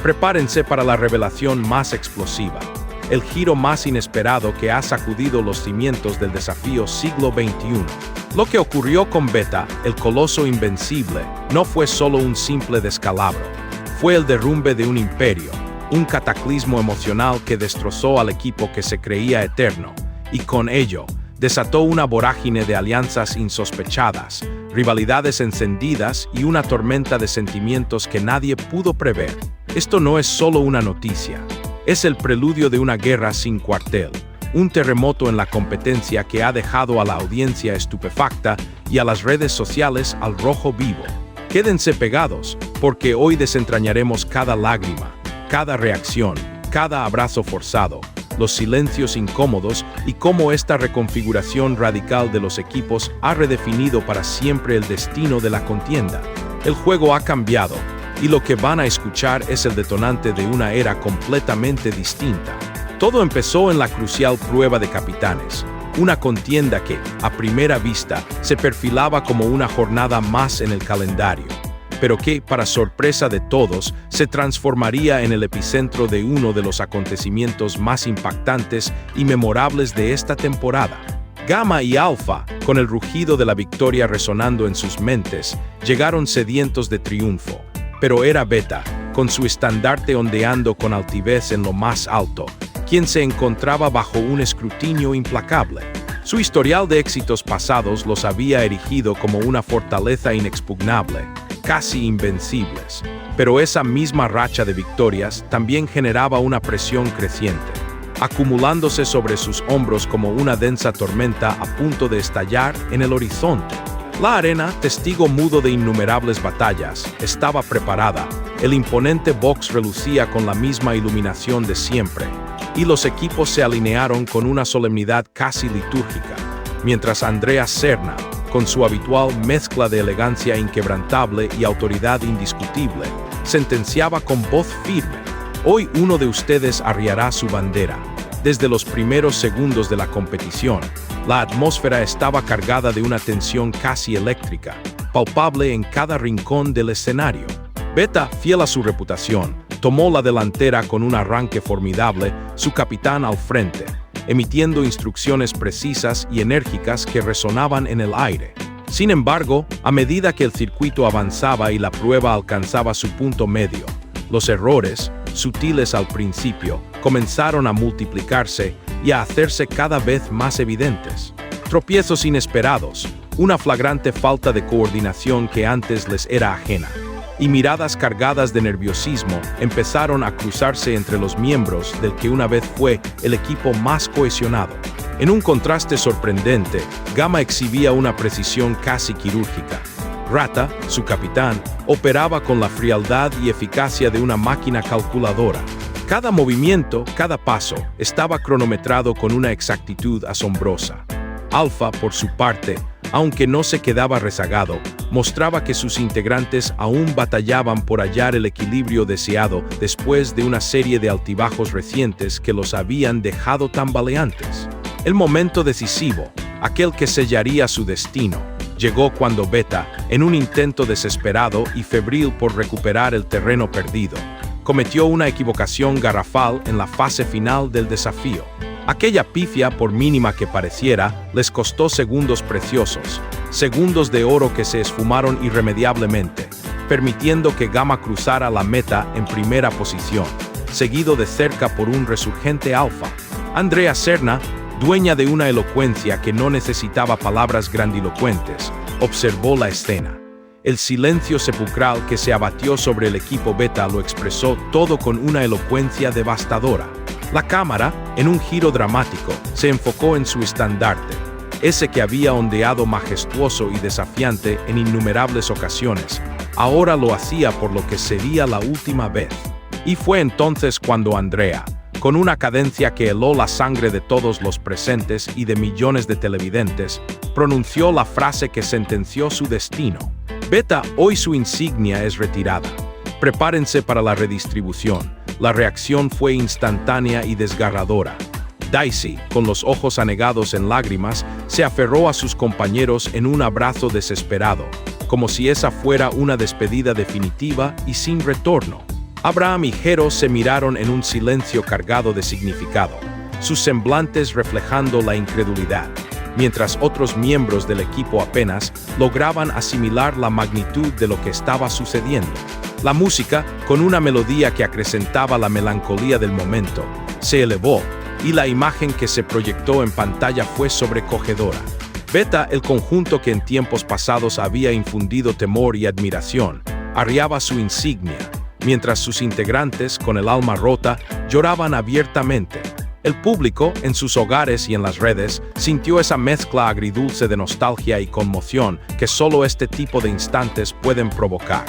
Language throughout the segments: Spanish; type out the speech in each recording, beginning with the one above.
Prepárense para la revelación más explosiva, el giro más inesperado que ha sacudido los cimientos del desafío siglo XXI. Lo que ocurrió con Beta, el coloso invencible, no fue solo un simple descalabro. Fue el derrumbe de un imperio, un cataclismo emocional que destrozó al equipo que se creía eterno, y con ello, desató una vorágine de alianzas insospechadas, rivalidades encendidas y una tormenta de sentimientos que nadie pudo prever. Esto no es solo una noticia, es el preludio de una guerra sin cuartel, un terremoto en la competencia que ha dejado a la audiencia estupefacta y a las redes sociales al rojo vivo. Quédense pegados, porque hoy desentrañaremos cada lágrima, cada reacción, cada abrazo forzado, los silencios incómodos y cómo esta reconfiguración radical de los equipos ha redefinido para siempre el destino de la contienda. El juego ha cambiado, y lo que van a escuchar es el detonante de una era completamente distinta. Todo empezó en la crucial prueba de capitanes, una contienda que, a primera vista, se perfilaba como una jornada más en el calendario, pero que, para sorpresa de todos, se transformaría en el epicentro de uno de los acontecimientos más impactantes y memorables de esta temporada. Gamma y Alpha, con el rugido de la victoria resonando en sus mentes, llegaron sedientos de triunfo. Pero era Beta, con su estandarte ondeando con altivez en lo más alto, quien se encontraba bajo un escrutinio implacable. Su historial de éxitos pasados los había erigido como una fortaleza inexpugnable, casi invencibles. Pero esa misma racha de victorias también generaba una presión creciente, acumulándose sobre sus hombros como una densa tormenta a punto de estallar en el horizonte. La arena, testigo mudo de innumerables batallas, estaba preparada. El imponente box relucía con la misma iluminación de siempre, y los equipos se alinearon con una solemnidad casi litúrgica, mientras Andrea Serna, con su habitual mezcla de elegancia inquebrantable y autoridad indiscutible, sentenciaba con voz firme: hoy uno de ustedes arriará su bandera. Desde los primeros segundos de la competición, la atmósfera estaba cargada de una tensión casi eléctrica, palpable en cada rincón del escenario. Beta, fiel a su reputación, tomó la delantera con un arranque formidable, su capitán al frente, emitiendo instrucciones precisas y enérgicas que resonaban en el aire. Sin embargo, a medida que el circuito avanzaba y la prueba alcanzaba su punto medio, los errores, sutiles al principio, comenzaron a multiplicarse y a hacerse cada vez más evidentes. Tropiezos inesperados, una flagrante falta de coordinación que antes les era ajena, y miradas cargadas de nerviosismo empezaron a cruzarse entre los miembros del que una vez fue el equipo más cohesionado. En un contraste sorprendente, Gamma exhibía una precisión casi quirúrgica. Rata, su capitán, operaba con la frialdad y eficacia de una máquina calculadora. Cada movimiento, cada paso, estaba cronometrado con una exactitud asombrosa. Alpha, por su parte, aunque no se quedaba rezagado, mostraba que sus integrantes aún batallaban por hallar el equilibrio deseado después de una serie de altibajos recientes que los habían dejado tambaleantes. El momento decisivo, aquel que sellaría su destino, llegó cuando Beta, en un intento desesperado y febril por recuperar el terreno perdido, cometió una equivocación garrafal en la fase final del desafío. Aquella pifia, por mínima que pareciera, les costó segundos preciosos, segundos de oro que se esfumaron irremediablemente, permitiendo que Gamma cruzara la meta en primera posición, seguido de cerca por un resurgente Alpha. Andrea Serna, dueña de una elocuencia que no necesitaba palabras grandilocuentes, observó la escena. El silencio sepulcral que se abatió sobre el equipo Beta lo expresó todo con una elocuencia devastadora. La cámara, en un giro dramático, se enfocó en su estandarte, ese que había ondeado majestuoso y desafiante en innumerables ocasiones. Ahora lo hacía por lo que sería la última vez. Y fue entonces cuando Andrea, con una cadencia que heló la sangre de todos los presentes y de millones de televidentes, pronunció la frase que sentenció su destino. Beta, hoy su insignia es retirada. Prepárense para la redistribución. La reacción fue instantánea y desgarradora. Daisy, con los ojos anegados en lágrimas, se aferró a sus compañeros en un abrazo desesperado, como si esa fuera una despedida definitiva y sin retorno. Abraham y Jero se miraron en un silencio cargado de significado, sus semblantes reflejando la incredulidad, mientras otros miembros del equipo apenas lograban asimilar la magnitud de lo que estaba sucediendo. La música, con una melodía que acrecentaba la melancolía del momento, se elevó, y la imagen que se proyectó en pantalla fue sobrecogedora. Beta, el conjunto que en tiempos pasados había infundido temor y admiración, arriaba su insignia, mientras sus integrantes, con el alma rota, lloraban abiertamente. El público, en sus hogares y en las redes, sintió esa mezcla agridulce de nostalgia y conmoción que solo este tipo de instantes pueden provocar,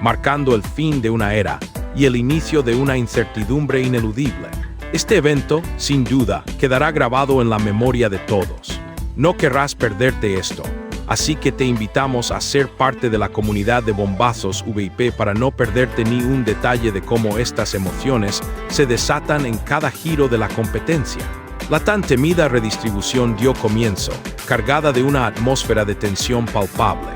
marcando el fin de una era y el inicio de una incertidumbre ineludible. Este evento, sin duda, quedará grabado en la memoria de todos. No querrás perderte esto, así que te invitamos a ser parte de la comunidad de Bombazos VIP para no perderte ni un detalle de cómo estas emociones se desatan en cada giro de la competencia. La tan temida redistribución dio comienzo, cargada de una atmósfera de tensión palpable.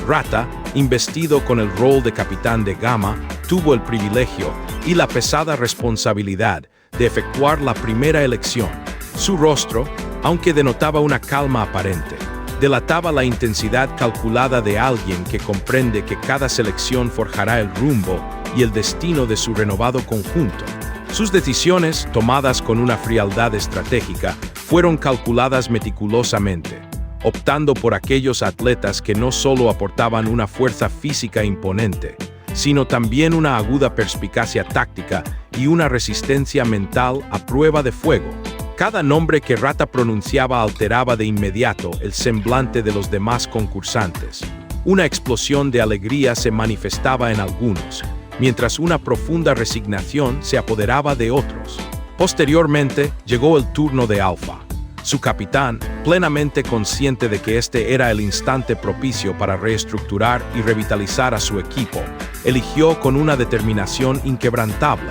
Rata, investido con el rol de capitán de Gama, tuvo el privilegio y la pesada responsabilidad de efectuar la primera elección. Su rostro, aunque denotaba una calma aparente, delataba la intensidad calculada de alguien que comprende que cada selección forjará el rumbo y el destino de su renovado conjunto. Sus decisiones, tomadas con una frialdad estratégica, fueron calculadas meticulosamente, optando por aquellos atletas que no solo aportaban una fuerza física imponente, sino también una aguda perspicacia táctica y una resistencia mental a prueba de fuego. Cada nombre que Rata pronunciaba alteraba de inmediato el semblante de los demás concursantes. Una explosión de alegría se manifestaba en algunos, mientras una profunda resignación se apoderaba de otros. Posteriormente, llegó el turno de Alpha. Su capitán, plenamente consciente de que este era el instante propicio para reestructurar y revitalizar a su equipo, eligió con una determinación inquebrantable.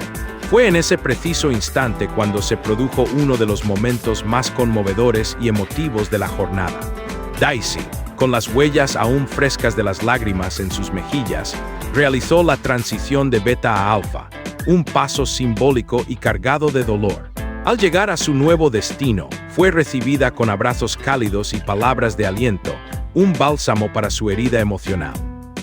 Fue en ese preciso instante cuando se produjo uno de los momentos más conmovedores y emotivos de la jornada. Daisy, con las huellas aún frescas de las lágrimas en sus mejillas, realizó la transición de Beta a Alpha, un paso simbólico y cargado de dolor. Al llegar a su nuevo destino, fue recibida con abrazos cálidos y palabras de aliento, un bálsamo para su herida emocional.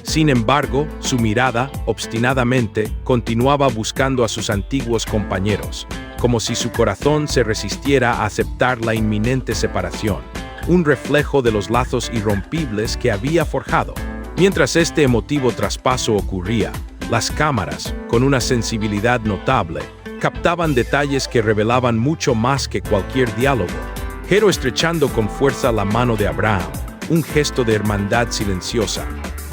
Sin embargo, su mirada, obstinadamente, continuaba buscando a sus antiguos compañeros, como si su corazón se resistiera a aceptar la inminente separación, un reflejo de los lazos irrompibles que había forjado. Mientras este emotivo traspaso ocurría, las cámaras, con una sensibilidad notable, captaban detalles que revelaban mucho más que cualquier diálogo. Jero estrechando con fuerza la mano de Abraham, un gesto de hermandad silenciosa.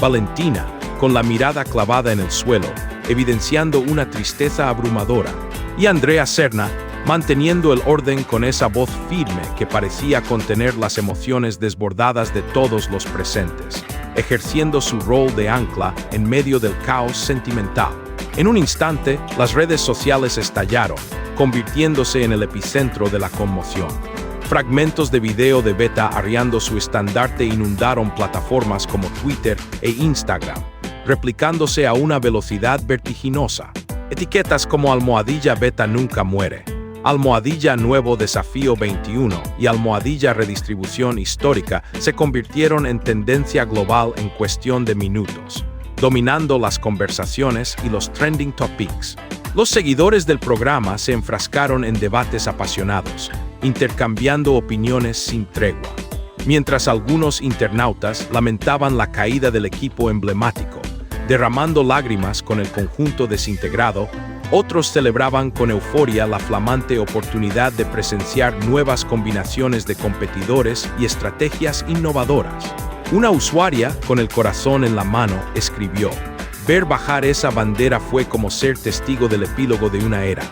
Valentina, con la mirada clavada en el suelo, evidenciando una tristeza abrumadora. Y Andrea Serna, manteniendo el orden con esa voz firme que parecía contener las emociones desbordadas de todos los presentes, ejerciendo su rol de ancla en medio del caos sentimental. En un instante, las redes sociales estallaron, convirtiéndose en el epicentro de la conmoción. Fragmentos de video de Beta arriando su estandarte inundaron plataformas como Twitter e Instagram, replicándose a una velocidad vertiginosa. Etiquetas como almohadilla Beta nunca muere, almohadilla nuevo desafío 21 y almohadilla redistribución histórica se convirtieron en tendencia global en cuestión de minutos, dominando las conversaciones y los trending topics. Los seguidores del programa se enfrascaron en debates apasionados, intercambiando opiniones sin tregua. Mientras algunos internautas lamentaban la caída del equipo emblemático, derramando lágrimas con el conjunto desintegrado, otros celebraban con euforia la flamante oportunidad de presenciar nuevas combinaciones de competidores y estrategias innovadoras. Una usuaria, con el corazón en la mano, escribió: "Ver bajar esa bandera fue como ser testigo del epílogo de una era.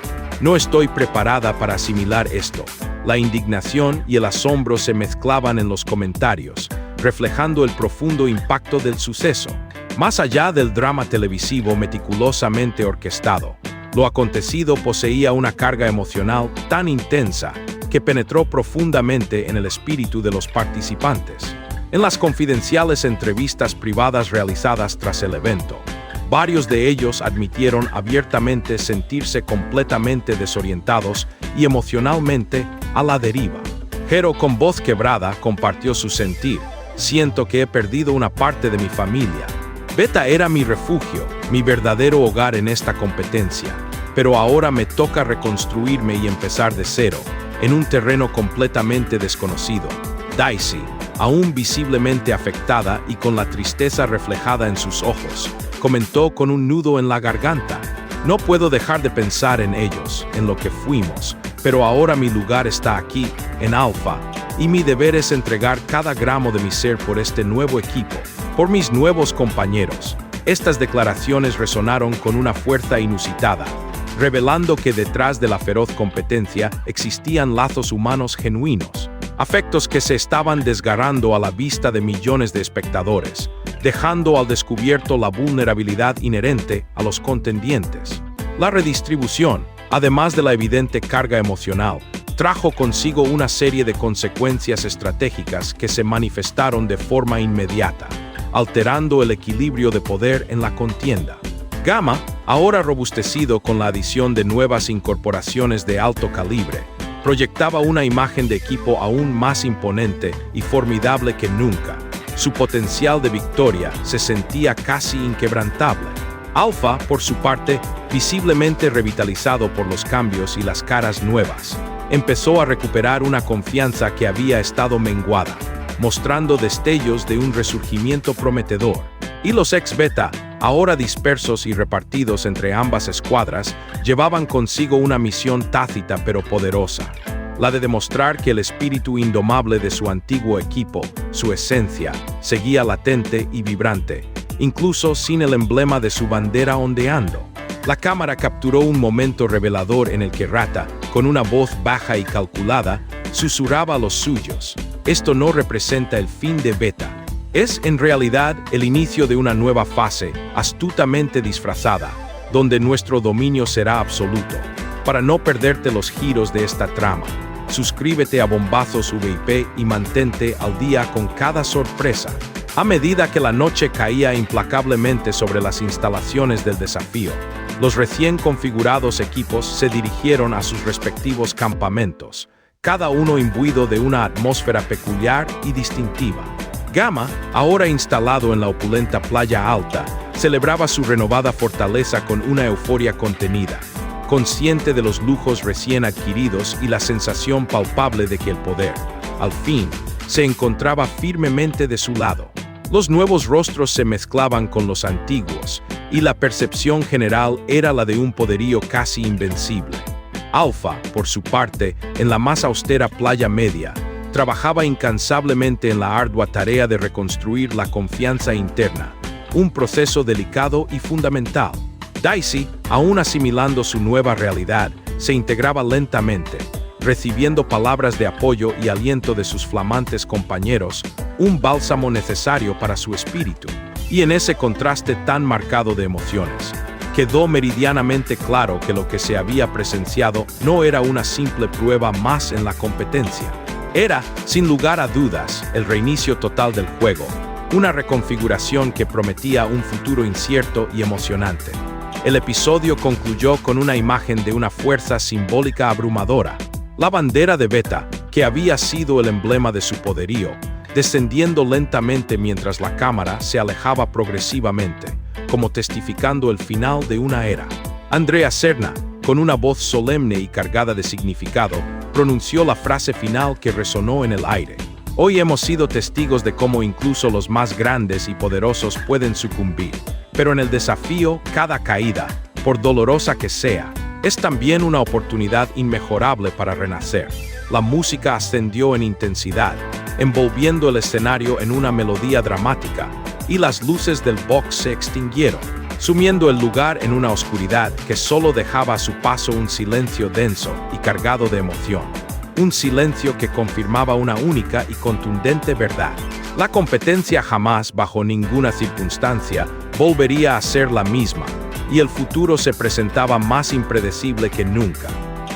No estoy preparada para asimilar esto". La indignación y el asombro se mezclaban en los comentarios, reflejando el profundo impacto del suceso. Más allá del drama televisivo meticulosamente orquestado, lo acontecido poseía una carga emocional tan intensa que penetró profundamente en el espíritu de los participantes. En las confidenciales entrevistas privadas realizadas tras el evento, Varios de ellos admitieron abiertamente sentirse completamente desorientados y emocionalmente a la deriva. Hero, con voz quebrada, compartió su sentir: siento que he perdido una parte de mi familia. Beta era mi refugio, mi verdadero hogar en esta competencia, pero ahora me toca reconstruirme y empezar de cero, en un terreno completamente desconocido. Daisy, aún visiblemente afectada y con la tristeza reflejada en sus ojos, comentó con un nudo en la garganta: no puedo dejar de pensar en ellos, en lo que fuimos, pero ahora mi lugar está aquí, en Alpha, y mi deber es entregar cada gramo de mi ser por este nuevo equipo, por mis nuevos compañeros. Estas declaraciones resonaron con una fuerza inusitada, revelando que detrás de la feroz competencia existían lazos humanos genuinos, afectos que se estaban desgarrando a la vista de millones de espectadores, dejando al descubierto la vulnerabilidad inherente a los contendientes. La redistribución, además de la evidente carga emocional, trajo consigo una serie de consecuencias estratégicas que se manifestaron de forma inmediata, alterando el equilibrio de poder en la contienda. Gamma, ahora robustecido con la adición de nuevas incorporaciones de alto calibre, proyectaba una imagen de equipo aún más imponente y formidable que nunca. Su potencial de victoria se sentía casi inquebrantable. Alpha, por su parte, visiblemente revitalizado por los cambios y las caras nuevas, empezó a recuperar una confianza que había estado menguada, mostrando destellos de un resurgimiento prometedor. Y los ex-beta, ahora dispersos y repartidos entre ambas escuadras, llevaban consigo una misión tácita pero poderosa: la de demostrar que el espíritu indomable de su antiguo equipo, su esencia, seguía latente y vibrante, incluso sin el emblema de su bandera ondeando. La cámara capturó un momento revelador en el que Rata, con una voz baja y calculada, susurraba a los suyos: esto no representa el fin de Beta. Es, en realidad, el inicio de una nueva fase, astutamente disfrazada, donde nuestro dominio será absoluto. Para no perderte los giros de esta trama, suscríbete a Bombazos VIP y mantente al día con cada sorpresa. A medida que la noche caía implacablemente sobre las instalaciones del desafío, los recién configurados equipos se dirigieron a sus respectivos campamentos, cada uno imbuido de una atmósfera peculiar y distintiva. Gamma, ahora instalado en la opulenta Playa Alta, celebraba su renovada fortaleza con una euforia contenida, consciente de los lujos recién adquiridos y la sensación palpable de que el poder, al fin, se encontraba firmemente de su lado. Los nuevos rostros se mezclaban con los antiguos, y la percepción general era la de un poderío casi invencible. Alpha, por su parte, en la más austera Playa Media, trabajaba incansablemente en la ardua tarea de reconstruir la confianza interna, un proceso delicado y fundamental. Daisy, aún asimilando su nueva realidad, se integraba lentamente, recibiendo palabras de apoyo y aliento de sus flamantes compañeros, un bálsamo necesario para su espíritu. Y en ese contraste tan marcado de emociones, quedó meridianamente claro que lo que se había presenciado no era una simple prueba más en la competencia. Era, sin lugar a dudas, el reinicio total del juego, una reconfiguración que prometía un futuro incierto y emocionante. El episodio concluyó con una imagen de una fuerza simbólica abrumadora: la bandera de Beta, que había sido el emblema de su poderío, descendiendo lentamente mientras la cámara se alejaba progresivamente, como testificando el final de una era. Andrea Serna, con una voz solemne y cargada de significado, pronunció la frase final que resonó en el aire: hoy hemos sido testigos de cómo incluso los más grandes y poderosos pueden sucumbir, pero en el desafío, cada caída, por dolorosa que sea, es también una oportunidad inmejorable para renacer. La música ascendió en intensidad, envolviendo el escenario en una melodía dramática, y las luces del box se extinguieron, sumiendo el lugar en una oscuridad que solo dejaba a su paso un silencio denso y cargado de emoción. Un silencio que confirmaba una única y contundente verdad: la competencia jamás, bajo ninguna circunstancia, volvería a ser la misma, y el futuro se presentaba más impredecible que nunca.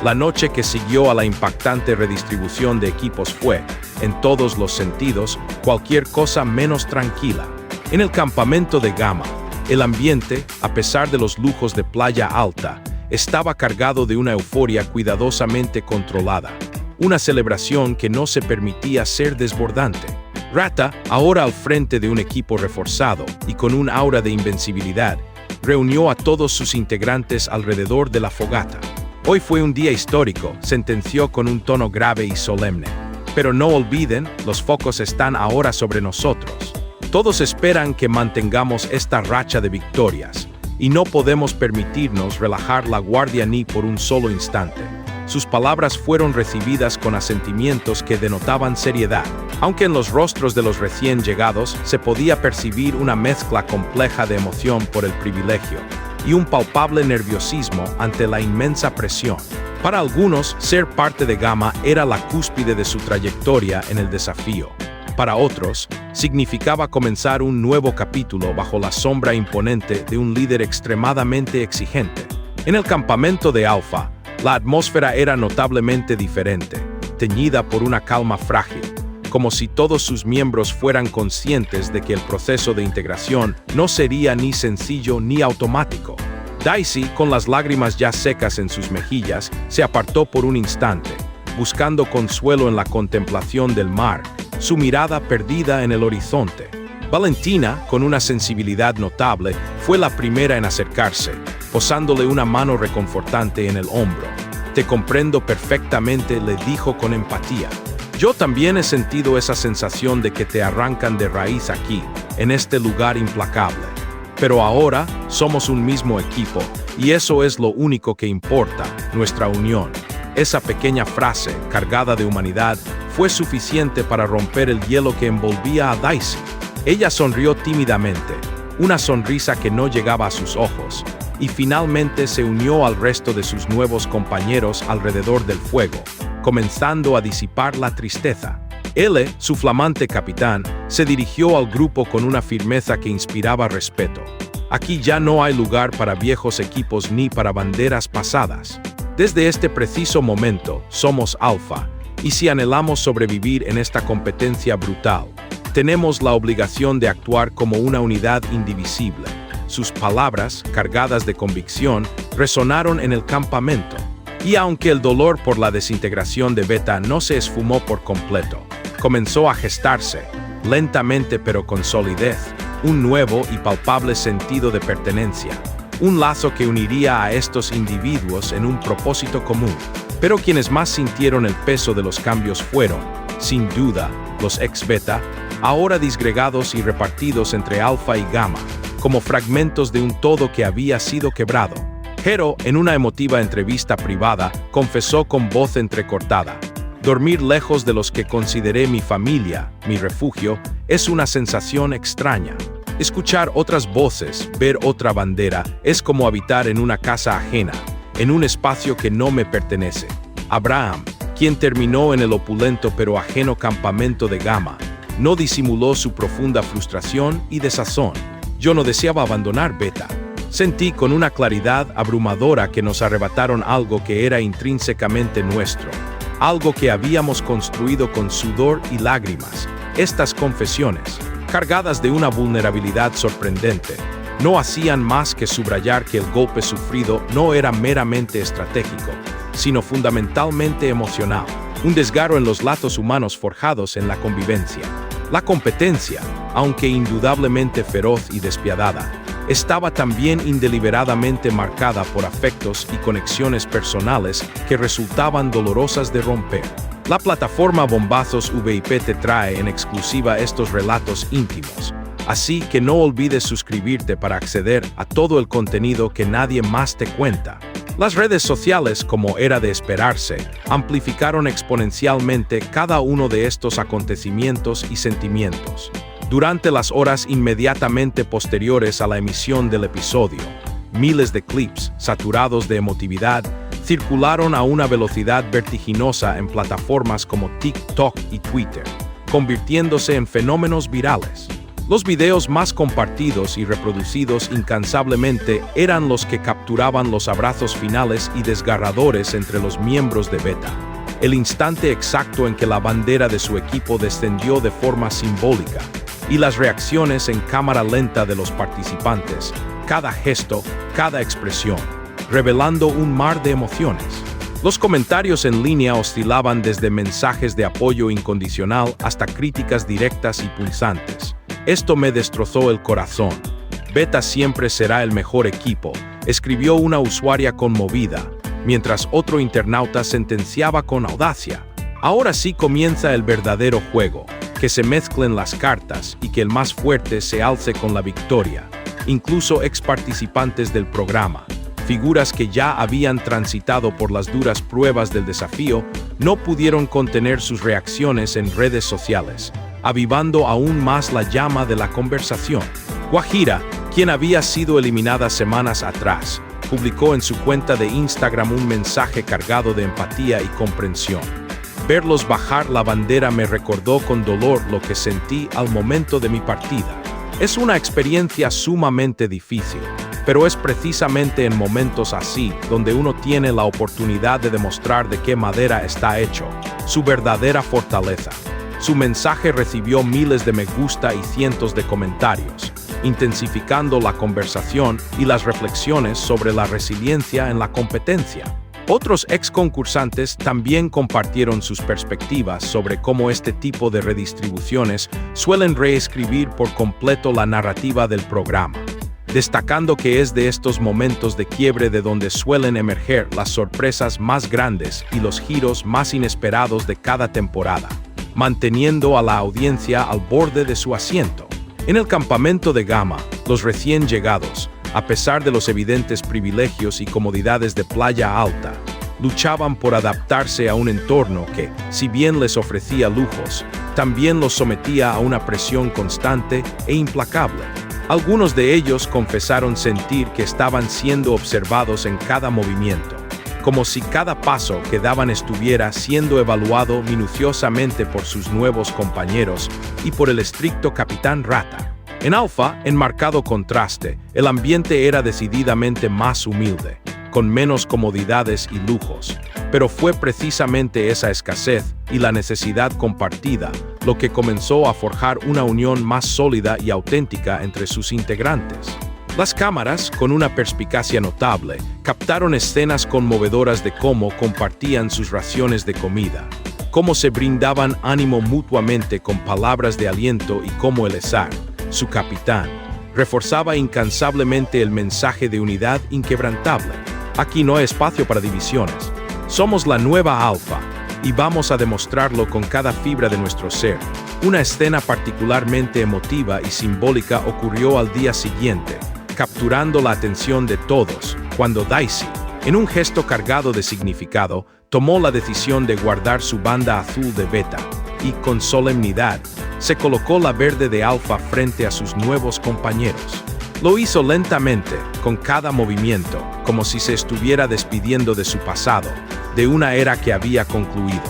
La noche que siguió a la impactante redistribución de equipos fue, en todos los sentidos, cualquier cosa menos tranquila. En el campamento de Gamma, El ambiente, a pesar de los lujos de Playa Alta, estaba cargado de una euforia cuidadosamente controlada, una celebración que no se permitía ser desbordante. Rata, ahora al frente de un equipo reforzado y con un aura de invencibilidad, reunió a todos sus integrantes alrededor de la fogata. Hoy fue un día histórico, sentenció con un tono grave y solemne. Pero no olviden, los focos están ahora sobre nosotros. Todos esperan que mantengamos esta racha de victorias, y no podemos permitirnos relajar la guardia ni por un solo instante. Sus palabras fueron recibidas con asentimientos que denotaban seriedad, aunque en los rostros de los recién llegados se podía percibir una mezcla compleja de emoción por el privilegio y un palpable nerviosismo ante la inmensa presión. Para algunos, ser parte de Gamma era la cúspide de su trayectoria en el desafío. Para otros, significaba comenzar un nuevo capítulo bajo la sombra imponente de un líder extremadamente exigente. En el campamento de Alpha, la atmósfera era notablemente diferente, teñida por una calma frágil, como si todos sus miembros fueran conscientes de que el proceso de integración no sería ni sencillo ni automático. Daisy, con las lágrimas ya secas en sus mejillas, se apartó por un instante, buscando consuelo en la contemplación del mar, su mirada perdida en el horizonte. Valentina, con una sensibilidad notable, fue la primera en acercarse, posándole una mano reconfortante en el hombro. «Te comprendo perfectamente», le dijo con empatía. «Yo también he sentido esa sensación de que te arrancan de raíz aquí, en este lugar implacable. Pero ahora somos un mismo equipo, y eso es lo único que importa, nuestra unión». Esa pequeña frase, cargada de humanidad, fue suficiente para romper el hielo que envolvía a Daisy. Ella sonrió tímidamente, una sonrisa que no llegaba a sus ojos, y finalmente se unió al resto de sus nuevos compañeros alrededor del fuego, comenzando a disipar la tristeza. Él, su flamante capitán, se dirigió al grupo con una firmeza que inspiraba respeto. Aquí ya no hay lugar para viejos equipos ni para banderas pasadas. Desde este preciso momento, somos Alpha, y si anhelamos sobrevivir en esta competencia brutal, tenemos la obligación de actuar como una unidad indivisible. Sus palabras, cargadas de convicción, resonaron en el campamento. Y aunque el dolor por la desintegración de Beta no se esfumó por completo, comenzó a gestarse, lentamente pero con solidez, un nuevo y palpable sentido de pertenencia, un lazo que uniría a estos individuos en un propósito común. Pero quienes más sintieron el peso de los cambios fueron, sin duda, los ex-Beta, ahora disgregados y repartidos entre Alpha y Gamma, como fragmentos de un todo que había sido quebrado. Hero, en una emotiva entrevista privada, confesó con voz entrecortada: «Dormir lejos de los que consideré mi familia, mi refugio, es una sensación extraña. Escuchar otras voces, ver otra bandera, es como habitar en una casa ajena, en un espacio que no me pertenece». Abraham, quien terminó en el opulento pero ajeno campamento de Gamma, no disimuló su profunda frustración y desazón. «Yo no deseaba abandonar Beta. Sentí con una claridad abrumadora que nos arrebataron algo que era intrínsecamente nuestro, algo que habíamos construido con sudor y lágrimas». Estas confesiones, cargadas de una vulnerabilidad sorprendente, no hacían más que subrayar que el golpe sufrido no era meramente estratégico, sino fundamentalmente emocional, un desgarro en los lazos humanos forjados en la convivencia. La competencia, aunque indudablemente feroz y despiadada, estaba también indeliberadamente marcada por afectos y conexiones personales que resultaban dolorosas de romper. La plataforma Bombazos VIP te trae en exclusiva estos relatos íntimos, así que no olvides suscribirte para acceder a todo el contenido que nadie más te cuenta. Las redes sociales, como era de esperarse, amplificaron exponencialmente cada uno de estos acontecimientos y sentimientos. Durante las horas inmediatamente posteriores a la emisión del episodio, miles de clips, saturados de emotividad, circularon a una velocidad vertiginosa en plataformas como TikTok y Twitter, convirtiéndose en fenómenos virales. Los videos más compartidos y reproducidos incansablemente eran los que capturaban los abrazos finales y desgarradores entre los miembros de Beta, el instante exacto en que la bandera de su equipo descendió de forma simbólica, y las reacciones en cámara lenta de los participantes, cada gesto, cada expresión, revelando un mar de emociones. Los comentarios en línea oscilaban desde mensajes de apoyo incondicional hasta críticas directas y punzantes. Esto me destrozó el corazón. Beta siempre será el mejor equipo, escribió una usuaria conmovida, mientras otro internauta sentenciaba con audacia. Ahora sí comienza el verdadero juego, que se mezclen las cartas y que el más fuerte se alce con la victoria. Incluso ex participantes del programa, figuras que ya habían transitado por las duras pruebas del desafío, no pudieron contener sus reacciones en redes sociales, avivando aún más la llama de la conversación. Guajira, quien había sido eliminada semanas atrás, publicó en su cuenta de Instagram un mensaje cargado de empatía y comprensión. Verlos bajar la bandera me recordó con dolor lo que sentí al momento de mi partida. Es una experiencia sumamente difícil, pero es precisamente en momentos así donde uno tiene la oportunidad de demostrar de qué madera está hecho, su verdadera fortaleza. Su mensaje recibió miles de me gusta y cientos de comentarios, intensificando la conversación y las reflexiones sobre la resiliencia en la competencia. Otros ex concursantes también compartieron sus perspectivas sobre cómo este tipo de redistribuciones suelen reescribir por completo la narrativa del programa, destacando que es de estos momentos de quiebre de donde suelen emerger las sorpresas más grandes y los giros más inesperados de cada temporada, manteniendo a la audiencia al borde de su asiento. En el campamento de Gama, los recién llegados, a pesar de los evidentes privilegios y comodidades de Playa Alta, luchaban por adaptarse a un entorno que, si bien les ofrecía lujos, también los sometía a una presión constante e implacable. Algunos de ellos confesaron sentir que estaban siendo observados en cada movimiento, como si cada paso que daban estuviera siendo evaluado minuciosamente por sus nuevos compañeros y por el estricto Capitán Rata. En Alfa, en marcado contraste, el ambiente era decididamente más humilde, con menos comodidades y lujos, pero fue precisamente esa escasez y la necesidad compartida lo que comenzó a forjar una unión más sólida y auténtica entre sus integrantes. Las cámaras, con una perspicacia notable, captaron escenas conmovedoras de cómo compartían sus raciones de comida, cómo se brindaban ánimo mutuamente con palabras de aliento y cómo Eleazar, su capitán, reforzaba incansablemente el mensaje de unidad inquebrantable. Aquí no hay espacio para divisiones. Somos la nueva Alfa, y vamos a demostrarlo con cada fibra de nuestro ser. Una escena particularmente emotiva y simbólica ocurrió al día siguiente, capturando la atención de todos, cuando Daisy, en un gesto cargado de significado, tomó la decisión de guardar su banda azul de Beta, y con solemnidad, se colocó la verde de Alfa frente a sus nuevos compañeros. Lo hizo lentamente, con cada movimiento, como si se estuviera despidiendo de su pasado, de una era que había concluido.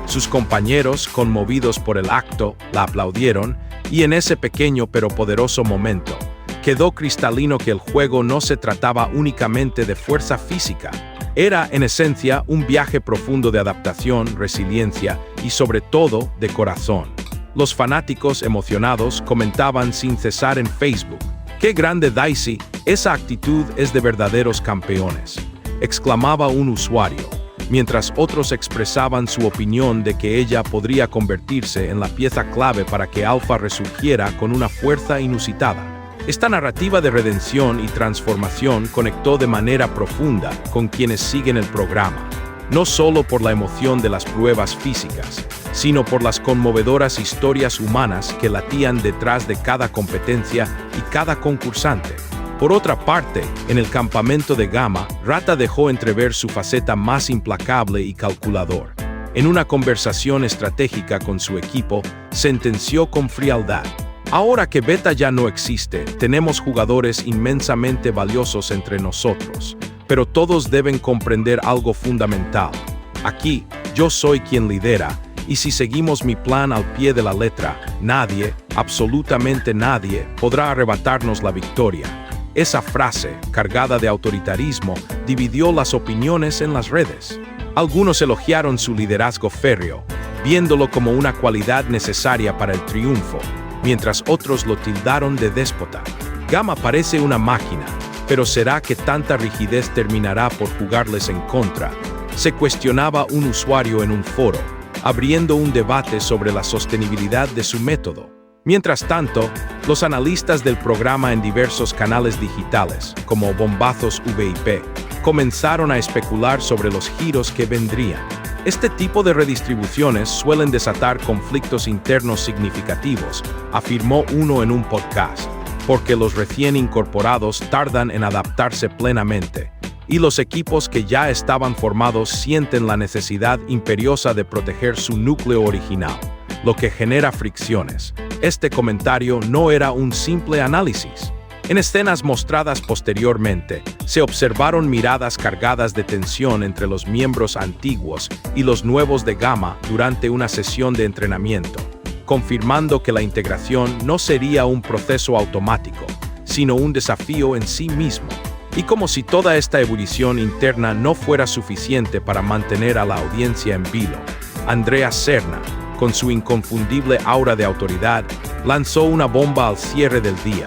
Sus compañeros, conmovidos por el acto, la aplaudieron, y en ese pequeño pero poderoso momento, quedó cristalino que el juego no se trataba únicamente de fuerza física. Era, en esencia, un viaje profundo de adaptación, resiliencia y, sobre todo, de corazón. Los fanáticos emocionados comentaban sin cesar en Facebook: ¡qué grande Daisy! Esa actitud es de verdaderos campeones, exclamaba un usuario, mientras otros expresaban su opinión de que ella podría convertirse en la pieza clave para que Alfa resurgiera con una fuerza inusitada. Esta narrativa de redención y transformación conectó de manera profunda con quienes siguen el programa, no solo por la emoción de las pruebas físicas, sino por las conmovedoras historias humanas que latían detrás de cada competencia y cada concursante. Por otra parte, en el campamento de Gama, Rata dejó entrever su faceta más implacable y calculador. En una conversación estratégica con su equipo, sentenció con frialdad: ahora que Beta ya no existe, tenemos jugadores inmensamente valiosos entre nosotros, pero todos deben comprender algo fundamental. Aquí, yo soy quien lidera, y si seguimos mi plan al pie de la letra, nadie, absolutamente nadie, podrá arrebatarnos la victoria. Esa frase, cargada de autoritarismo, dividió las opiniones en las redes. Algunos elogiaron su liderazgo férreo, viéndolo como una cualidad necesaria para el triunfo, mientras otros lo tildaron de déspota. Gamma parece una máquina, pero ¿será que tanta rigidez terminará por jugarles en contra? Se cuestionaba un usuario en un foro, abriendo un debate sobre la sostenibilidad de su método. Mientras tanto, los analistas del programa en diversos canales digitales, como Bombazos VIP, comenzaron a especular sobre los giros que vendrían. Este tipo de redistribuciones suelen desatar conflictos internos significativos, afirmó uno en un podcast, porque los recién incorporados tardan en adaptarse plenamente, y los equipos que ya estaban formados sienten la necesidad imperiosa de proteger su núcleo original, lo que genera fricciones. Este comentario no era un simple análisis. En escenas mostradas posteriormente, se observaron miradas cargadas de tensión entre los miembros antiguos y los nuevos de Gamma durante una sesión de entrenamiento, confirmando que la integración no sería un proceso automático, sino un desafío en sí mismo. Y como si toda esta ebullición interna no fuera suficiente para mantener a la audiencia en vilo, Andrea Serna, con su inconfundible aura de autoridad, lanzó una bomba al cierre del día,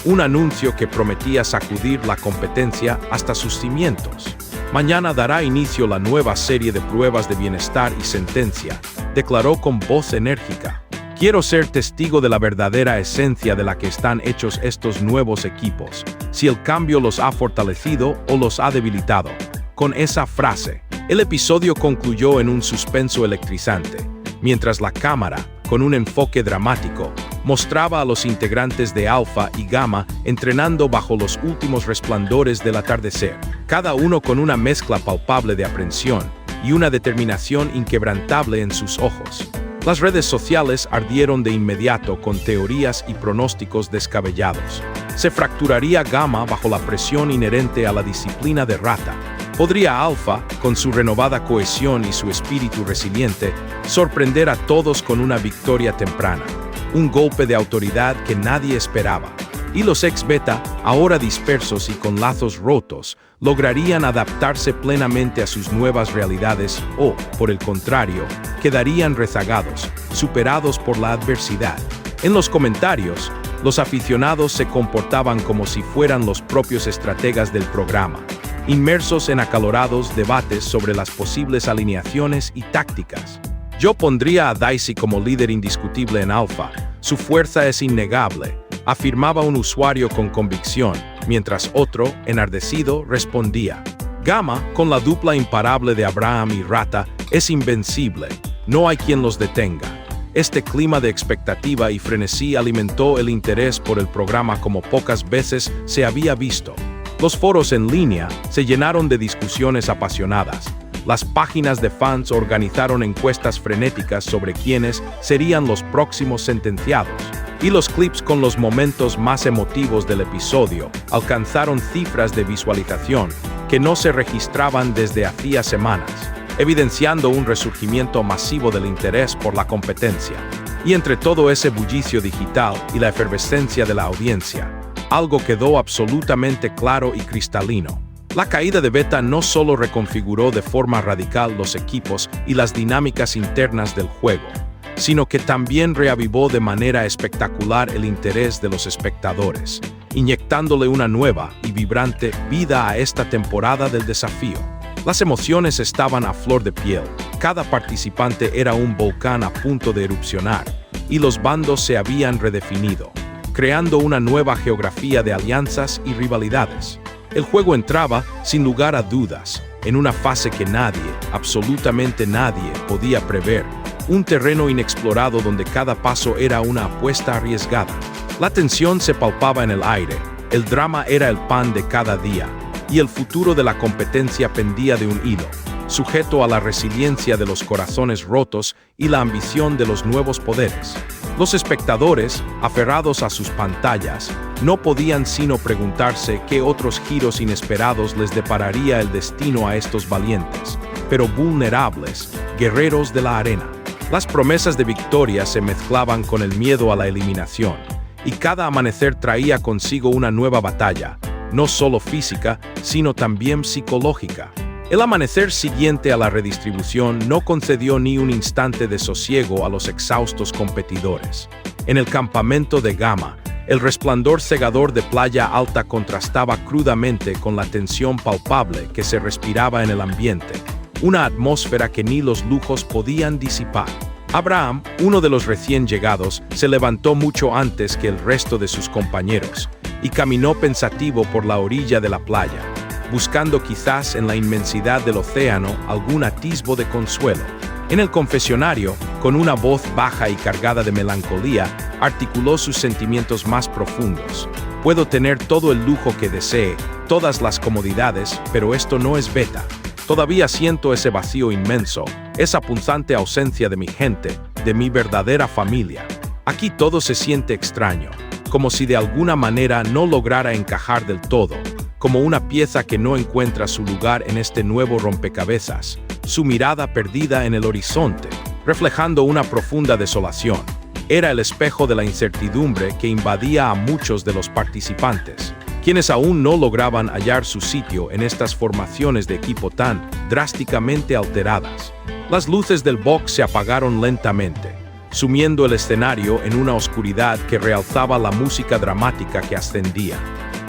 un anuncio que prometía sacudir la competencia hasta sus cimientos. Mañana dará inicio la nueva serie de pruebas de bienestar y sentencia, declaró con voz enérgica. Quiero ser testigo de la verdadera esencia de la que están hechos estos nuevos equipos, si el cambio los ha fortalecido o los ha debilitado. Con esa frase, el episodio concluyó en un suspenso electrizante, mientras la cámara, con un enfoque dramático, mostraba a los integrantes de Alpha y Gamma entrenando bajo los últimos resplandores del atardecer, cada uno con una mezcla palpable de aprensión y una determinación inquebrantable en sus ojos. Las redes sociales ardieron de inmediato con teorías y pronósticos descabellados. ¿Se fracturaría Gamma bajo la presión inherente a la disciplina de Rata? ¿Podría Alpha, con su renovada cohesión y su espíritu resiliente, sorprender a todos con una victoria temprana? Un golpe de autoridad que nadie esperaba. Y los ex-beta, ahora dispersos y con lazos rotos, lograrían adaptarse plenamente a sus nuevas realidades o, por el contrario, quedarían rezagados, superados por la adversidad. En los comentarios, los aficionados se comportaban como si fueran los propios estrategas del programa, inmersos en acalorados debates sobre las posibles alineaciones y tácticas. Yo pondría a Daisy como líder indiscutible en Alpha. Su fuerza es innegable, afirmaba un usuario con convicción, mientras otro, enardecido, respondía. Gamma, con la dupla imparable de Abraham y Rata, es invencible. No hay quien los detenga. Este clima de expectativa y frenesí alimentó el interés por el programa como pocas veces se había visto. Los foros en línea se llenaron de discusiones apasionadas. Las páginas de fans organizaron encuestas frenéticas sobre quiénes serían los próximos sentenciados, y los clips con los momentos más emotivos del episodio alcanzaron cifras de visualización que no se registraban desde hacía semanas, evidenciando un resurgimiento masivo del interés por la competencia. Y entre todo ese bullicio digital y la efervescencia de la audiencia, algo quedó absolutamente claro y cristalino. La caída de Beta no solo reconfiguró de forma radical los equipos y las dinámicas internas del juego, sino que también reavivó de manera espectacular el interés de los espectadores, inyectándole una nueva y vibrante vida a esta temporada del desafío. Las emociones estaban a flor de piel, cada participante era un volcán a punto de erupcionar, y los bandos se habían redefinido, creando una nueva geografía de alianzas y rivalidades. El juego entraba, sin lugar a dudas, en una fase que nadie, absolutamente nadie, podía prever, un terreno inexplorado donde cada paso era una apuesta arriesgada. La tensión se palpaba en el aire, el drama era el pan de cada día, y el futuro de la competencia pendía de un hilo, sujeto a la resiliencia de los corazones rotos y la ambición de los nuevos poderes. Los espectadores, aferrados a sus pantallas, no podían sino preguntarse qué otros giros inesperados les depararía el destino a estos valientes, pero vulnerables, guerreros de la arena. Las promesas de victoria se mezclaban con el miedo a la eliminación, y cada amanecer traía consigo una nueva batalla, no solo física, sino también psicológica. El amanecer siguiente a la redistribución no concedió ni un instante de sosiego a los exhaustos competidores. En el campamento de Gama, el resplandor cegador de Playa Alta contrastaba crudamente con la tensión palpable que se respiraba en el ambiente, una atmósfera que ni los lujos podían disipar. Abraham, uno de los recién llegados, se levantó mucho antes que el resto de sus compañeros y caminó pensativo por la orilla de la playa, buscando quizás en la inmensidad del océano algún atisbo de consuelo. En el confesionario, con una voz baja y cargada de melancolía, articuló sus sentimientos más profundos. Puedo tener todo el lujo que desee, todas las comodidades, pero esto no es Beta. Todavía siento ese vacío inmenso, esa punzante ausencia de mi gente, de mi verdadera familia. Aquí todo se siente extraño, como si de alguna manera no lograra encajar del todo, como una pieza que no encuentra su lugar en este nuevo rompecabezas, su mirada perdida en el horizonte, reflejando una profunda desolación. Era el espejo de la incertidumbre que invadía a muchos de los participantes, quienes aún no lograban hallar su sitio en estas formaciones de equipo tan drásticamente alteradas. Las luces del box se apagaron lentamente, sumiendo el escenario en una oscuridad que realzaba la música dramática que ascendía,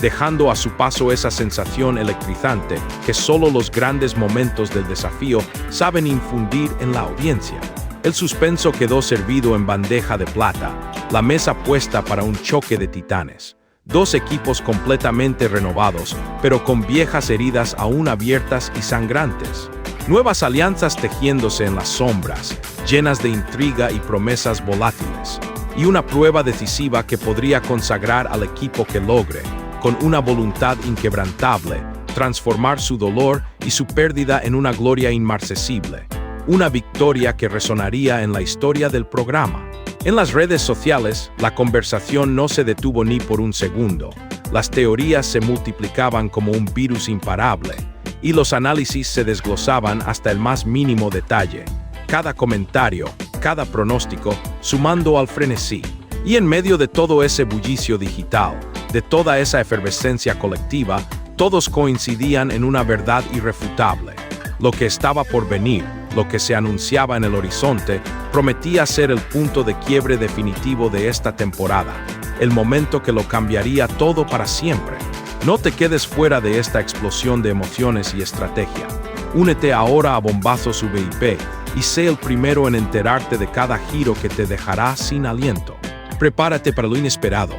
dejando a su paso esa sensación electrizante que solo los grandes momentos del desafío saben infundir en la audiencia. El suspenso quedó servido en bandeja de plata, la mesa puesta para un choque de titanes. Dos equipos completamente renovados, pero con viejas heridas aún abiertas y sangrantes. Nuevas alianzas tejiéndose en las sombras, llenas de intriga y promesas volátiles. Y una prueba decisiva que podría consagrar al equipo que logre, con una voluntad inquebrantable, transformar su dolor y su pérdida en una gloria inmarcesible. Una victoria que resonaría en la historia del programa. En las redes sociales, la conversación no se detuvo ni por un segundo. Las teorías se multiplicaban como un virus imparable, y los análisis se desglosaban hasta el más mínimo detalle. Cada comentario, cada pronóstico, sumando al frenesí. Y en medio de todo ese bullicio digital, de toda esa efervescencia colectiva, todos coincidían en una verdad irrefutable. Lo que estaba por venir, lo que se anunciaba en el horizonte, prometía ser el punto de quiebre definitivo de esta temporada, el momento que lo cambiaría todo para siempre. No te quedes fuera de esta explosión de emociones y estrategia. Únete ahora a Bombazos VIP y sé el primero en enterarte de cada giro que te dejará sin aliento. Prepárate para lo inesperado.